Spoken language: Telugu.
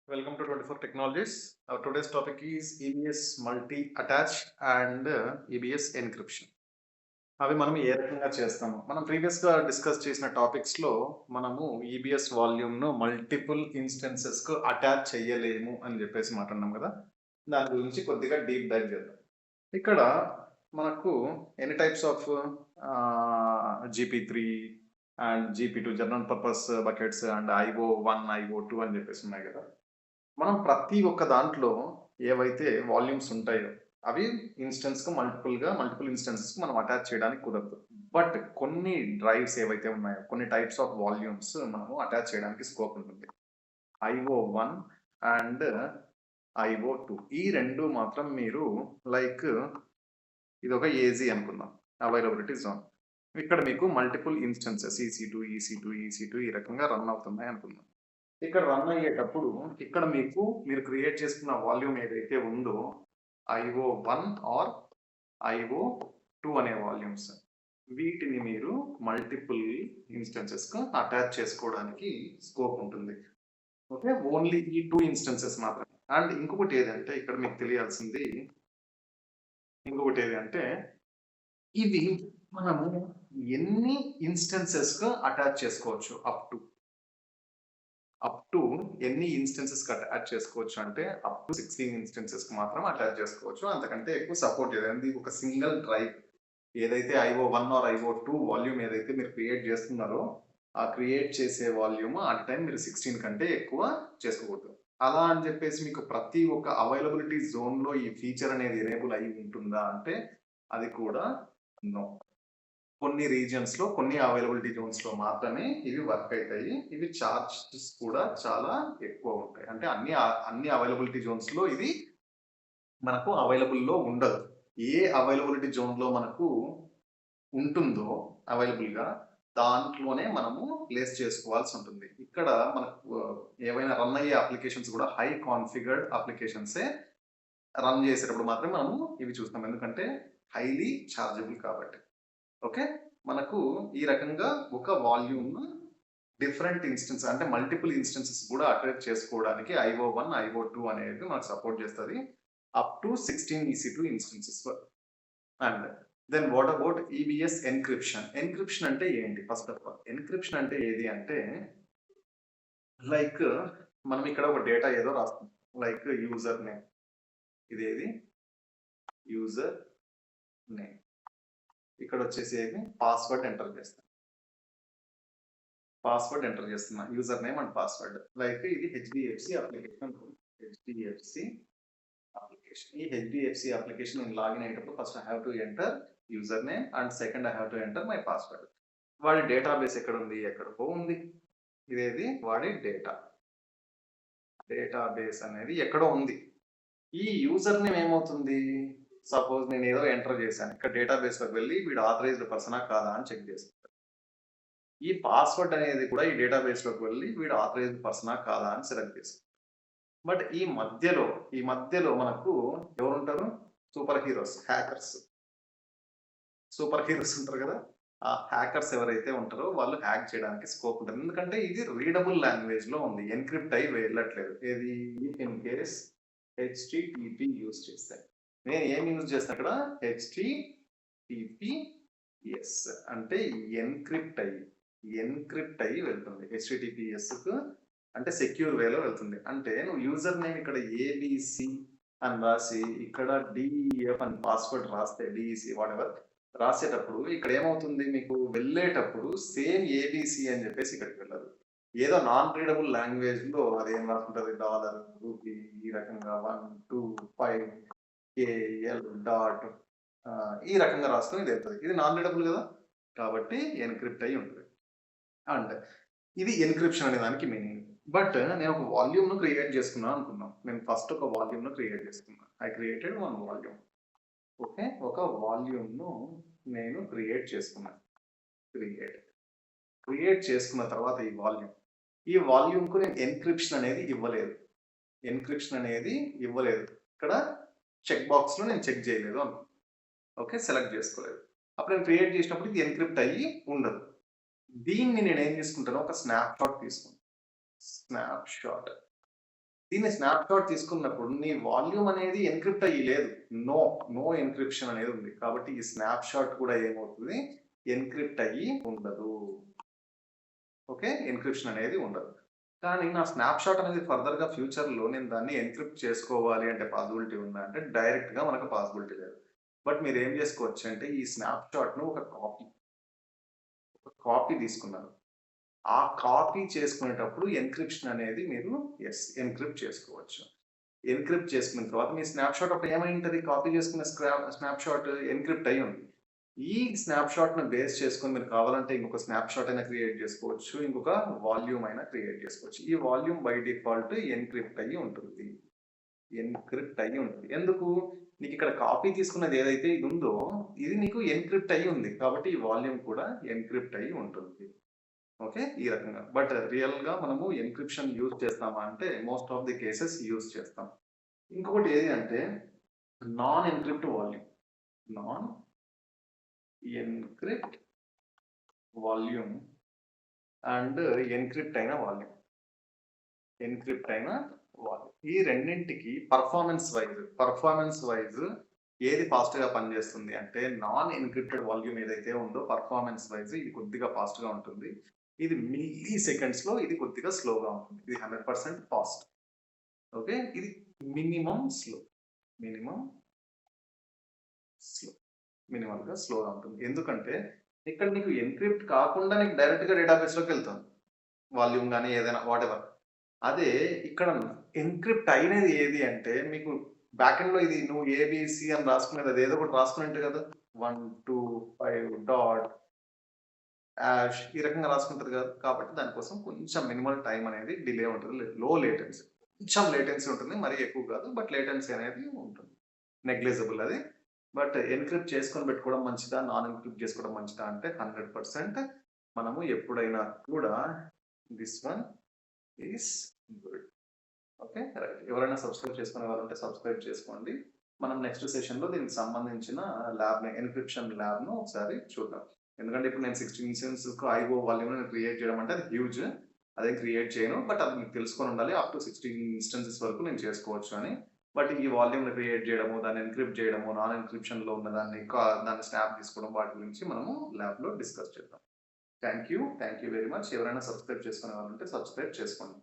Welcome to 24 Technologies. Our today's topic is EBS multi-attach and EBS encryption. అవి మనం ఏ రకంగా చేస్తాము మనం ప్రీవియస్గా డిస్కస్ చేసిన టాపిక్స్లో మనము ఈబిఎస్ వాల్యూమ్ను మల్టిపుల్ ఇన్స్టెన్సెస్కు అటాచ్ చేయలేము అని చెప్పేసి మాట్లాడినాం కదా. దాని గురించి కొద్దిగా డీప్ డైవ్ చేద్దాం. ఇక్కడ మనకు ఎన్ని types of GP3 and GP2 general purpose buckets and IO1 IO2 అని చెప్పేసి ఉన్నాయి కదా. మనం ప్రతి ఒక్క దాంట్లో ఏవైతే వాల్యూమ్స్ ఉంటాయో అవి ఇన్స్టెన్స్‌కు మల్టిపుల్ ఇన్స్టెన్సెస్‌కి మనం అటాచ్ చేయడానికి కుదరదు. బట్ కొన్ని డ్రైవ్స్ ఏవైతే ఉన్నాయో, కొన్ని టైప్స్ ఆఫ్ వాల్యూమ్స్ మనము అటాచ్ చేయడానికి స్కోప్ ఉంటుంది. IO1 అండ్ IO2 ఈ 2 మాత్రం మీరు లైక్ ఇదొక ఏజీ అనుకుందాం. Availability zone. ఇక్కడ మీకు మల్టిపుల్ ఇన్స్టెన్సెస్ EC2 ఈ రకంగా రన్ అవుతున్నాయి అనుకుందాం. ఇక్కడ రన్ అయ్యేటప్పుడు ఇక్కడ మీరు క్రియేట్ చేసుకున్న వాల్యూమ్ ఏదైతే ఉందో IO1 ఆర్ IO2 అనే వాల్యూమ్స్ వీటిని మీరు మల్టిపుల్ ఇన్స్టెన్సెస్‌కు అటాచ్ చేసుకోవడానికి స్కోప్ ఉంటుంది. ఓకే. ఓన్లీ ఈ 2 ఇన్స్టెన్సెస్ మాత్రమే. అండ్ ఇంకొకటి ఏదంటే ఇక్కడ మీకు తెలియాల్సింది ఇవి మనము ఎన్ని ఇన్స్టెన్సెస్‌కు అటాచ్ చేసుకోవచ్చు అప్ టు ఎన్ని ఇన్స్టెన్సెస్‌కి అటాచ్ చేసుకోవచ్చు అంటే అప్ టు 16 ఇన్స్టెన్సెస్‌కి మాత్రం అటాచ్ చేసుకోవచ్చు. అంతకంటే ఎక్కువ సపోర్ట్ చేయదు. ఇది ఒక సింగిల్ డ్రైవ్ ఏదైతే IO1 ఆర్ IO2 వాల్యూమ్ ఏదైతే మీరు క్రియేట్ చేస్తున్నారో ఆ క్రియేట్ చేసే వాల్యూమ్ అట్ టైమ్ మీరు 16 కంటే ఎక్కువ చేసుకోకూడదు. అలా అని చెప్పేసి మీకు ప్రతి ఒక్క అవైలబిలిటీ జోన్‌లో ఈ ఫీచర్ అనేది ఎనేబుల్ అయి ఉంటుందా అంటే అది కూడా నో. కొన్ని రీజియన్స్‌లో కొన్ని అవైలబిలిటీ జోన్స్‌లో మాత్రమే ఇవి వర్క్ అయితాయి. ఇవి చార్జెస్ కూడా చాలా ఎక్కువ ఉంటాయి. అంటే అన్ని అవైలబిలిటీ జోన్స్‌లో ఇది మనకు అవైలబుల్‌లో ఉండదు. ఏ అవైలబిలిటీ జోన్‌లో మనకు ఉంటుందో అవైలబుల్‌గా దాంట్లోనే మనము ప్లేస్ చేసుకోవాల్సి ఉంటుంది. ఇక్కడ మనకు ఏవైనా రన్ అయ్యే అప్లికేషన్స్ కూడా హై కాన్ఫిగర్డ్ అప్లికేషన్సే రన్ చేసేటప్పుడు మాత్రమే మనము ఇవి చూస్తాం. ఎందుకంటే హైలీ చార్జబుల్ కాబట్టి. ఓకే. మనకు ఈ రకంగా ఒక వాల్యూమ్ డిఫరెంట్ ఇన్స్టెన్స్ అంటే మల్టిపుల్ ఇన్స్టెన్సెస్ కూడా అటాచ్ చేసుకోవడానికి IO1, IO2 అనేది మనకు సపోర్ట్ చేస్తది. Up to 16 EC2 instances. And then what about EBS encryption? Encryption అంటే ఏంటి? ఫస్ట్ ఆఫ్ ఆల్ ఎన్క్రిప్షన్ అంటే ఏది అంటే లైక్ మనం ఇక్కడ ఒక డేటా ఏదో రాస్తాం. Like user name. ఇదేది యూజర్ నేమ్. ఇక్కడ వచ్చేసి పాస్వర్డ్ ఎంటర్ చేస్తాను. User name and password. Like ఇది HDFC అప్లికేషన్. ఈ HDFC అప్లికేషన్ నేను లాగిన్ అయ్యేటప్పుడు first I have to enter user name and second I have to enter my password. వాడి డేటాబేస్ ఎక్కడ ఉంది? ఎక్కడికో ఉంది. ఇదేది వాడి డేటాబేస్ అనేది ఎక్కడో ఉంది. ఈ యూజర్ నేమ్ ఏమవుతుంది? సపోజ్ నేను ఏదో ఎంటర్ చేశాను. ఇక్కడ డేటాబేస్‌లోకి వెళ్ళి వీడు ఆథరైజ్డ్ పర్సనా కాదా అని చెక్ చేస్తాను. ఈ పాస్వర్డ్ అనేది కూడా ఈ డేటాబేస్‌లోకి వెళ్ళి వీడు ఆథరైజ్డ్ పర్సనా కాదా అని సెలెక్ట్ చేస్తాం. బట్ ఈ మధ్యలో మనకు ఎవరుంటారు? Super heroes, hackers. Super heroes ఉంటారు కదా! ఆ హ్యాకర్స్ ఎవరైతే ఉంటారో వాళ్ళు హ్యాక్ చేయడానికి స్కోప్ ఉంటుంది. ఎందుకంటే ఇది రీడబుల్ లాంగ్వేజ్‌లో ఉంది. ఎన్క్రిప్ట్ అయ్యి వెళ్ళట్లేదు. ఏది ఇన్ కేస్ HTTP యూజ్ చేస్తే. నేను ఏమి యూజ్ చేస్తాను ఇక్కడ? HTTPS అంటే ఎన్క్రిప్ట్ అయ్యి వెళ్తుంది. HTTPSకు అంటే సెక్యూర్ వేలో వెళ్తుంది. అంటే నువ్వు యూజర్ నేమ్ ఇక్కడ ABC అని రాసి ఇక్కడ DEF అని పాస్వర్డ్ రాస్తే DEC వాటెవర్ రాసేటప్పుడు ఇక్కడ ఏమవుతుంది మీకు వెళ్ళేటప్పుడు సేమ్ ABC అని చెప్పేసి ఇక్కడికి వెళ్ళదు. ఏదో నాన్ రీడబుల్ లాంగ్వేజ్‌లో అదేం రాసుంటది డాలర్, రూపీ ఈ రకంగా 1, 2, 5 KL డాట్ ఈ రకంగా రాసుకొని ఇది వెళ్తది. ఇది నాన్ రీడబుల్ కదా! కాబట్టి ఎన్క్రిప్ట్ అయ్యి ఉంటుంది. అండ్ ఇది ఎన్క్రిప్షన్ అనే దానికి మీనింగ్. బట్ నేను ఒక వాల్యూమ్‌ను క్రియేట్ చేసుకున్నాను అనుకుందాం. నేను ఫస్ట్ ఒక వాల్యూమ్‌ను క్రియేట్ చేసుకున్నా. I created one volume. Okay. ఒక వాల్యూమ్‌ను నేను క్రియేట్ చేసుకున్నా. క్రియేట్ చేసుకున్న తర్వాత ఈ వాల్యూమ్‌కు నేను ఎన్క్రిప్షన్ అనేది ఇవ్వలేదు. ఇక్కడ చెక్ బాక్స్‌లో నేను చెక్ చేయలేదు అనుకో. ఓకే. సెలెక్ట్ చేసుకోలేదు. అప్పుడు నేను క్రియేట్ చేసినప్పుడు ఇది ఎన్క్రిప్ట్ అయ్యి ఉండదు. దీన్ని నేనేం తీసుకుంటాను? ఒక స్నాప్‌షాట్ తీసుకుంటాను. దీన్ని స్నాప్‌షాట్ తీసుకున్నప్పుడు నీ వాల్యూమ్ అనేది ఎన్‌క్రిప్ట్ అయ్యి లేదు. నో, నో ఎన్‌క్రిప్షన్ అనేది ఉంది. కాబట్టి ఈ స్నాప్‌షాట్ కూడా ఏమవుతది? ఎన్‌క్రిప్ట్ అయ్యి ఉండదు. ఓకే. ఎన్‌క్రిప్షన్ అనేది ఉండదు. కానీ నా స్నాప్‌షాట్ అనేది ఫర్దర్‌గా ఫ్యూచర్‌లో నేను దాన్ని ఎన్‌క్రిప్ట్ చేసుకోవాలి అంటే పాసిబిలిటీ ఉందా అంటే డైరెక్ట్‌గా మనకు పాసిబిలిటీ లేదు. బట్ మీరేం చేసుకోవచ్చంటే ఈ స్నాప్‌షాట్‌ను ఒక కాపీ తీసుకున్నారు. ఆ కాపీ చేసుకునేటప్పుడు ఎన్‌క్రిప్షన్ అనేది మీరు ఎన్‌క్రిప్ట్ చేసుకోవచ్చు. ఎన్‌క్రిప్ట్ చేసుకున్న తర్వాత మీ స్నాప్‌షాట్ అప్పుడు ఏమైంటది? కాపీ చేసుకున్న స్నాప్‌షాట్ ఎన్‌క్రిప్ట్ అయ్యి ఉంది. ఈ స్నాప్‌షాట్‌ని బేస్ చేసుకొని మీరు కావాలంటే ఇంకొక స్నాప్‌షాట్ అయినా క్రియేట్ చేసుకోవచ్చు. ఇంకొక వాల్యూమ్ అయినా క్రియేట్ చేసుకోవచ్చు. ఈ వాల్యూమ్ బై డిఫాల్ట్ ఎన్‌క్రిప్ట్ అయ్యి ఉంటుంది. ఎన్‌క్రిప్ట్ అయ్యి ఉంటుంది. ఎందుకు? నీకిక్కడ కాపీ తీసుకున్నది ఏదైతే ఇది ఉందో, ఇది నీకు ఎన్‌క్రిప్ట్ అయ్యి ఉంది. కాబట్టి ఈ వాల్యూమ్ కూడా ఎన్‌క్రిప్ట్ అయ్యి ఉంటుంది. ఓకే. ఈ రకంగా. బట్ రియల్‌గా మనము ఎన్‌క్రిప్షన్ యూజ్ చేస్తామా అంటే most of the cases use చేస్తాం. ఇంకొకటి ఏది అంటే non encrypt volume. Non encrypt volume and encrypt అయిన వాల్యూమ్. ఎన్‌క్రిప్ట్ అయిన వాల్యూమ్. ఈ రెండింటికి పర్ఫార్మెన్స్ వైస్ ఏది ఫాస్ట్‌గా పనిచేస్తుంది అంటే నాన్ ఎన్‌క్రిప్టెడ్ వాల్యూమ్ ఏదైతే ఉందో పర్ఫార్మెన్స్ వైస్ ఇది కొద్దిగా ఫాస్ట్‌గా ఉంటుంది. ఇది మిల్లీ సెకండ్స్‌లో ఇది కొద్దిగా స్లోగా ఉంటుంది. ఇది 100% ఫాస్ట్. ఓకే. ఇది మినిమమ్ స్లో. Minimum slow. మినిమల్‌గా స్లోగా ఉంటుంది. ఎందుకంటే ఇక్కడ నీకు ఎన్‌క్రిప్ట్ కాకుండా నీకు డైరెక్ట్‌గా డేటాబేస్‌లోకెళ్తుంది. వాల్యూమ్ గాని ఏదైనా వాటెవర్. అదే ఇక్కడ ఎన్‌క్రిప్ట్ అయినది ఏది అంటే మీకు బ్యాకెండ్‌లో ఇది నువ్వు ఏబీసీ అని రాసుకునేది అది ఏదో ఒకటి రాసుకునుంటావు కదా! 1, 2, 5 డాట్ యాష్ ఈ రకంగా రాసుకుంటది కదా! కాబట్టి దానికోసం కొంచెం మినిమల్ టైమ్ అనేది డిలే ఉంటది. లో లేటెన్సీ. కొంచెం లేటెన్సీ ఉంటుంది. మరీ ఎక్కువ కాదు. బట్ లేటెన్సీ అనేది ఉంటుంది. నెగ్లిజిబుల్ అది. బట్ ఎన్‌క్రిప్ట్ చేసుకొని పెట్టుకోవడం మంచిదా? నాన్ ఎన్‌క్రిప్ట్ చేసుకోవడం మంచిదా? అంటే 100% మనము ఎప్పుడైనా కూడా this one is good. Okay. Right. ఎవరైనా సబ్స్క్రైబ్ చేసుకునే వాళ్ళుంటే సబ్స్క్రైబ్ చేసుకోండి. మనం నెక్స్ట్ సెషన్‌లో దీనికి సంబంధించిన ఎన్‌క్రిప్షన్ ల్యాబ్‌ను ఒకసారి చూద్దాం. ఎందుకంటే ఇప్పుడు నేను 16 ఇన్స్టెన్సెస్‌కు ఐఓ వాల్యూమ్‌ని క్రియేట్ చేయడం అంటే అది హ్యూజ్. అదేం క్రియేట్ చేయను. బట్ అది మీకు తెలుసుకొని ఉండాలి. అప్ టు 16 ఇన్స్టెన్సెస్ వరకు నేను చేసుకోవచ్చు అని. బట్ ఈ వాల్యూమ్‌ని క్రియేట్ చేయడము, దాన్ని ఎన్‌క్రిప్ట్ చేయడము, నాన్ ఎన్‌క్రిప్షన్‌లో ఉన్న దాన్ని స్నాప్ తీసుకోవడం వాటి గురించి మనము ల్యాబ్‌లో డిస్కస్ చేద్దాం. Thank you very much. ఎవరైనా సబ్స్క్రైబ్ చేసుకునే వాళ్ళుంటే సబ్స్క్రైబ్ చేసుకోండి.